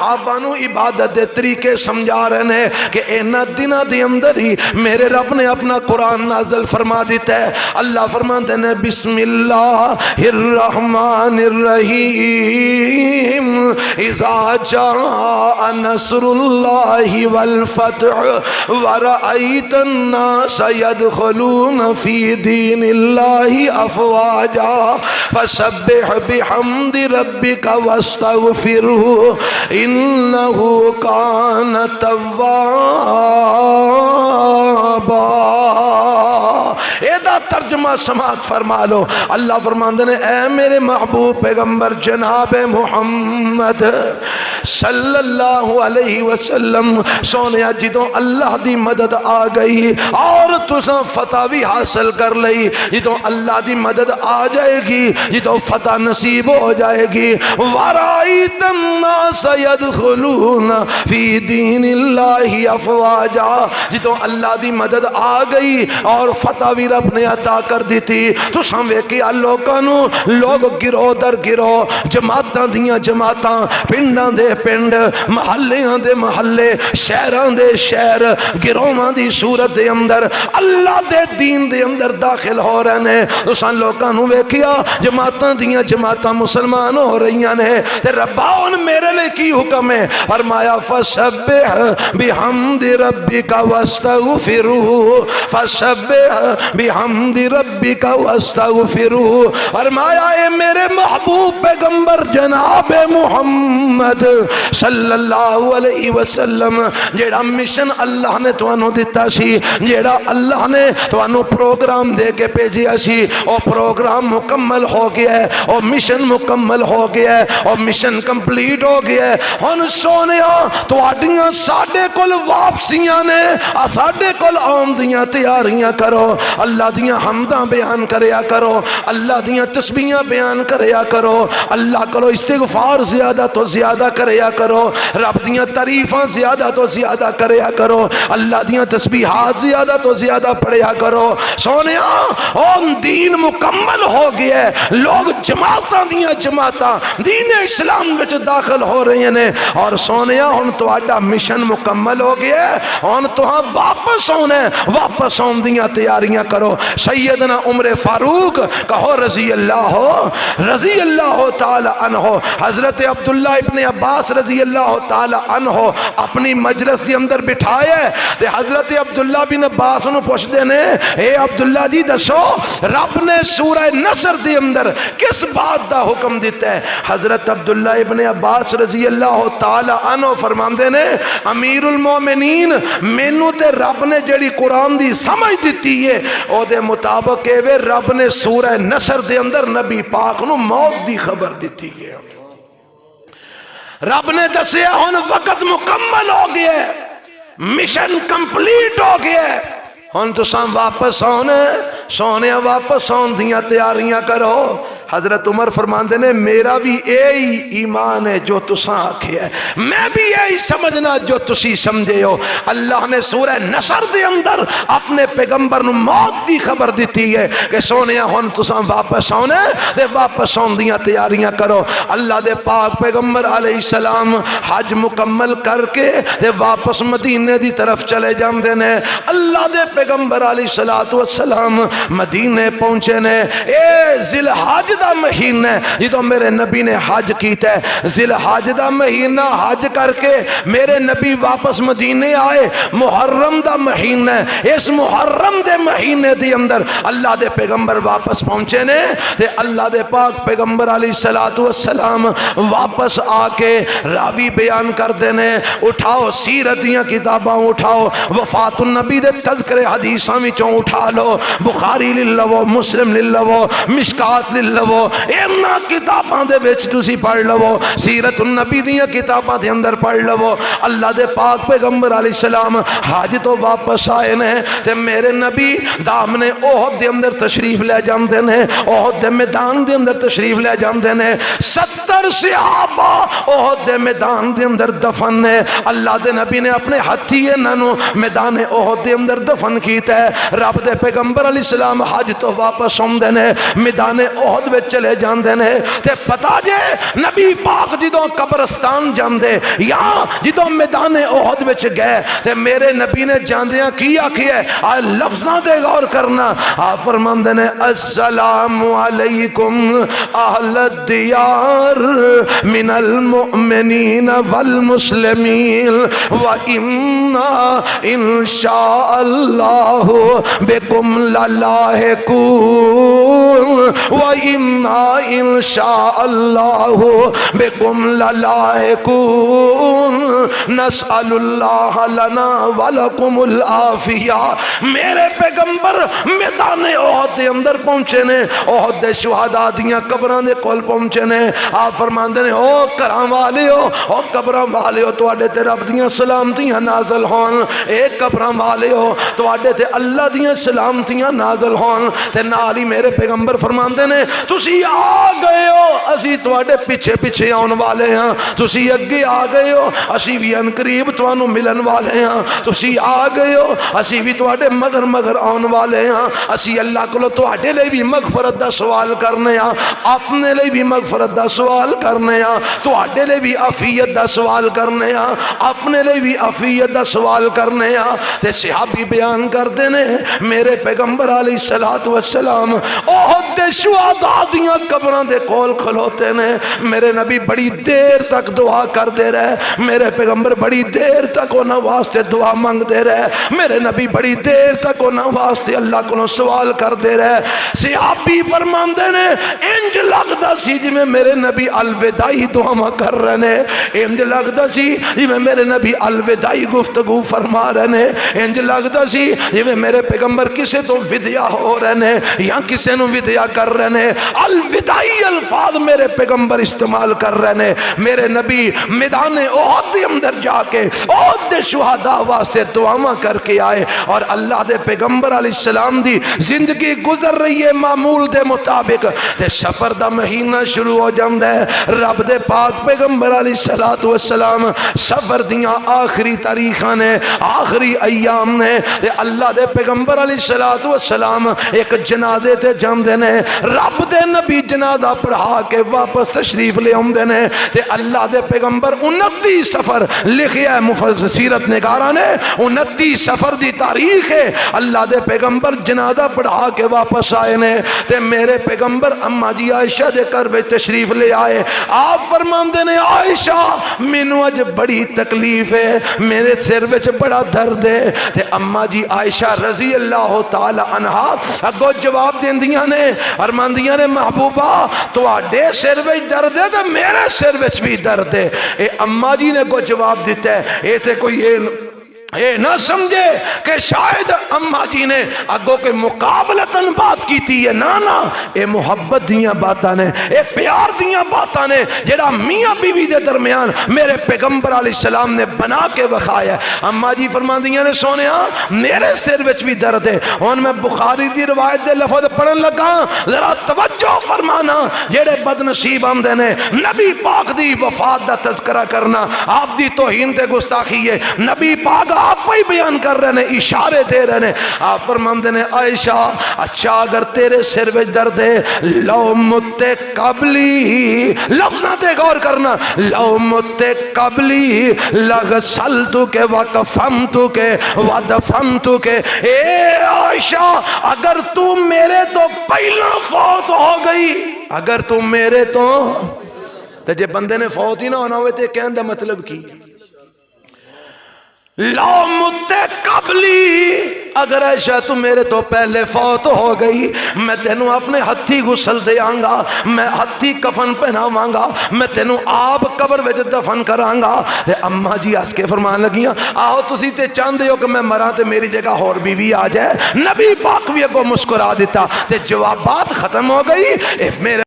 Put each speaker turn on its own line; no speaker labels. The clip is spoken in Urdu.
صحابہ نو عبادت دے طریقے سمجھا رہے ہیں کہ اینا دنہ دے اندر ہی میرے رب نے اپنا قرآن نازل فرما دیتا ہے. اللہ فرماتے ہیں بسم اللہ الرحمن الرحیم اذا جاء نصر اللہ والفتح ورأیت الناس يدخلون فی دین اللہ افواجا فسبح بحمد ربک واستغفرہ انہ کان توابا. ایدہ ترجمہ سماعت فرما لو. اللہ فرماندے نے اے میرے محبوب پیغمبر جناب محمد صلی اللہ علیہ وسلم سونیا جدوں اللہ دی مدد آ گئی اور تساں فتح بھی حاصل کر لئی, جدوں اللہ دی مدد آ جائے گی, جدوں فتح نصیب ہو جائے گی, وَرَأَيْتَ النَّاسَ يَدْخُلُونَ فِي دِينِ اللَّهِ أَفْوَاجًا, جدوں اللہ دی مدد آ گئی اور فتح بھی رب نے عطا کر دی تھی تو سامویکیا لوگانو لوگ گروہ در گروہ جماعتاں دیاں جماعتاں پنڈاں دے پنڈ محلیاں دے محلے شہران دے شہر گروہاں دی صورت دے اندر اللہ دے دین دے اندر داخل ہو رہے ہیں. تو سان لوگانو ویکیا جماعتاں دیاں جماعتاں مسلمان ہو رہی ہیں تے رباؤن میرے لئے کی حکم ہے فرمایا فسبح بحمد ربک واستغفرہ فسبح بحمد ربک واستغفرہ. فرمایا اے میرے محبوب پیغمبر جناب محمد صلی اللہ علیہ وسلم جیڑا مشن اللہ نے توانو دیتا سی, جیڑا اللہ نے توانو پروگرام دے کے پیجیا سی, او پروگرام مکمل ہو گیا ہے, او مشن مکمل ہو گیا ہے, او مشن کمپلیٹ ہو گیا ہے. ہن سونیا تواڈیاں ساڈے کول واپسیاں نے, ساڈے کول آن دیاں تیاریاں کرو, اللہ دیاں حمداں بیان کریا کرو, اللہ دیاں تسبیحاں بیان کریا کرو, اللہ کرو استغفار زیادہ تو زیادہ کریا کرو, رب دیاں تعریفاں زیادہ تو زیادہ کریا کرو, اللہ دیاں تسبیحات زیادہ تو زیادہ پڑھیا کرو. سونیا اون دین مکمل ہو گیا ہے, لوگ جماعتاں دیاں جماعتاں دین اسلام وچ داخل ہو رہی ہیں اور سونیا ہن تہاڈا مشن مکمل ہو گیا ہے, ہن تہاں واپس ہونا ہے, واپس ہون دیاں تیاریاں کرو. سیدنا عمر فاروق کہو رضی اللہ تعالی عنہ, حضرت عبداللہ ابن عباس رضی اللہ تعالی عنہ اپنی مجلس دی اندر بٹھائے تے حضرت عبداللہ بن عباس انہوں پوچھ دینے اے عبداللہ جی دسو رب نے سورہ نصر دی اندر کس بات دا حکم دیتا ہے؟ حضرت عبداللہ ابن عباس رضی اللہ تعالی عنہ فرمان دینے امیر المومنین مینو تے رب نے جڑی قرآن دی سمجھ دیتی ہے او دے مطابق اے رب نے سورہ نصر دے اندر نبی پاک نو موت دی خبر دیتی ہے. رب نے دسیا ہن وقت مکمل ہو گیا ہے, مشن کمپلیٹ ہو گیا ہے, ہن تساں واپس سونے واپس آن دیاں تیاریاں کرو. حضرت عمر فرماندے نے میرا بھی یہی ایمان ہے جو تساں آکھے ہے, میں بھی یہی سمجھنا جو تسی سمجھے ہو. اللہ نے سورہ نصر دے اندر اپنے پیغمبر نو موت دی خبر دیتی ہے کہ سونیا ہن تساں واپس آنے تے واپس آن دیاں تیاریاں کرو. اللہ دے پاک پیغمبر علیہ السلام حج مکمل کر کے تے واپس مدینے دی طرف چلے جاندے نے. اللہ دے پیغمبر علیہ السلام مدینے پہنچے نے. اے ذی الحج دا مہینہ جدو میرے نبی نے حج کیتا ہے, ذی الحج دا مہینہ حج کر کے میرے نبی واپس مدینے آئے. محرم دا مہینہ, اس محرم دے مہینے دی اندر اللہ دے پیغمبر واپس پہنچے نے تے اللہ دے پاک پیغمبر علیہ السلام واپس آ کے راوی بیان کر دینے اٹھاؤ سیرت دیاں کتاباں اٹھاؤ, وفات النبی دے تذکر حدیثاں وچوں اٹھا لو, بخاری لے لو, مسلم لے لو, مشکات لے لو, اینا کتاباں دے وچ تسی پڑھ لو, سیرت النبی دیاں کتاباں دے اندر پڑھ لو. اللہ دے پاک پیغمبر علیہ السلام حج تو واپس آئے نے تے میرے نبی دامن احد دے اندر تشریف لے جاندے نے, احد دے میدان دے اندر تشریف لے جاندے نے. 70 صحابہ احد دے میدان دے اندر دفن نے. اللہ دے نبی نے اپنے ہتھی انہوں میدان احد دے اندر دفن کیتا ہے. رب دے پیغمبر علیہ السلام حج تو واپس ہوندے نے, میدان احد وچ چلے جاندے نے تے پتا جے نبی پاک جدوں قبرستان جاندے یا جدوں میدان احد وچ گئے تے میرے نبی نے جاندیاں کی آکھیا ہے لفظاں تے غور کرنا آپ فرماندے نے السلام علیکم اہل الدیار من المؤمنین والمسلمین وَإِنَّا إِنشَاءَ اللَّهُ بِكُمْ لَلَاحِقُونَ وَإِنَّا إِنشَاءَ اللَّهُ بِكُمْ لَلَاحِقُونَ نَسْأَلُ اللَّهَ لَنَا وَلَكُمُ الْعَافِيَةَ میرے پیغمبر میدان احد دے اندر پہنچے نے احد دے شہداء دیاں قبراں دے کول پہنچے نے آپ فرماندے نے او کراں والیو او قبراں والیو تواڈے تے رب دیاں سلامتیاں نازل ہون اے قبراں والیو تواڈے تے اللہ دیاں سلامتیاں نازل ہون تے نال ہی میرے پیغمبر فرماندے نے تسی آ گئے ہو اسی تواڈے پیچھے پیچھے آن والے ہاں تسی اگے آ گئے ہو اسی بھی ان قریب تانوں ملن والے ہاں تسی آ گئے ہو اسی بھی تواڈے مگر مگر آن والے ہاں اسی اللہ کولوں تواڈے لئی بھی مغفرت دا سوال کرنے ہاں اپنے لئی بھی مغفرت دا سوال کرنے ہاں تواڈے لئی بھی عافیت دا سوال کرنے ہاں اپنے لئی بھی عافیت دا سوال کرنے ہاں تے صحابی بیان کردے نے میرے پیغمبر علیہ الصلوۃ والسلام احد دے شہداء دیاں قبراں دے کول کھلوتے نے میرے نبی بڑی دیر تک دعا کردے رہے میرے پیغمبر بڑی دیر تک انہاں واسطے دعا منگدے رہے میرے نبی بڑی دیر تک انہاں واسطے اللہ کولوں سوال کردے رہے صحابی فرماندے نے انج لگدا سی جویں میرے نبی الوداعی دعا کر رہے نے انج لگدا سی جویں میرے نبی الوداعی گفتگو فرما رہے نے انج لگدا سی جویں میرے پیغمبر کسے تو وداع ہو رہے نے یا کسے نو وداع کر رہے نے الوداعی الفاظ میرے پیغمبر استعمال کر رہے نے میرے نبی میدان احد دے اندر جا کے احد دے شہداء واسطے دعاواں کر کے آئے اور اللہ دے پیغمبر علیہ السلام دی زندگی گزر رہی ہے معمول دے مطابق تے سفر دا مہینہ شروع ہو جاندا ہے رب دے پاک پیغمبر علیہ السلام سفر دیاں آخری تاریخاں نے آخری ایام نے تے اللہ دے پیغمبر علیہ السلام ایک جنازے تے جاندے نے رب دے نبی جنازہ پڑھا کے واپس تشریف لے آندے نے تے اللہ دے پیغمبر 29 سفر لکھیا ہے سیرت نگاراں نے 29 سفر دی تاریخ ہے اللہ دے پیغمبر جنازہ پڑھا کے واپس آئے نے تے میرے پیغمبر اما جی عائشہ دے گھر وچ تشریف لے آئے آپ فرماندے نے عائشہ مینوں اج بڑی تکلیف ہے میرے سر وچ بڑا درد ہے تے اما جی عائشہ رضی اللہ تعالی عنہا اگوں جواب دیندیاں نے فرماندیاں نے محبوبہ تواڈے سر وچ درد ہے تے میرے سر وچ بھی درد ہے اے اما جی نے کو جواب دیتا ہے اے تے کوئی اے نہ سمجھے کہ شاید اما جی نے اگوں کے مقابلتاً بات کی تھی ہے نا اے محبت دیاں باتاں نے اے پیار دیاں باتاں نے جڑا میاں بیوی دے درمیان میرے پیغمبر علیہ السلام نے بنا کے وکھایا اما جی فرماندیاں نے سونیا میرے سر وچ بھی درد ہے ہن میں بخاری دی روایت دے لفظ پڑھن لگا ذرا توجہ فرمانا جڑے بد نصیب آندے نے نبی پاک دی وفات دا تذکرہ کرنا آپ دی توہین تے گستاخی ہے نبی پاک آپ ہی بیان کر رہے ہیں اشارے دے رہے ہیں آپ فرماندے نے عائشہ اچھا اگر تیرے سر وچ درد ہے لو مت قبلی لفظاں تے غور کرنا لو مت قبلی لغسلتک وکفنتک ودفنتک اے عائشہ اگر تو میرے تو پہلا فوت ہو گئی اگر تو میرے تو جے بندے نے فوت ہی نہ ہونا ہوئے تے کہن دا مطلب کی لو مت قبلی اگر عائشہ تو میرے تو پہلے فوت ہو گئی میں تینوں اپنے ہتھی غسل دے آنگا میں ہتھی کفن پہناواں گا میں تینوں آب قبر وچ دفن کراں گا تے اما جی ہس کے فرمان لگیاں آہو تسی تے چاہندے ہو کہ میں مراں تے میری جگہ اور بیوی آ جائے نبی پاک بھی اگوں مسکرا دیتا تے جوابات ختم ہو گئی میرے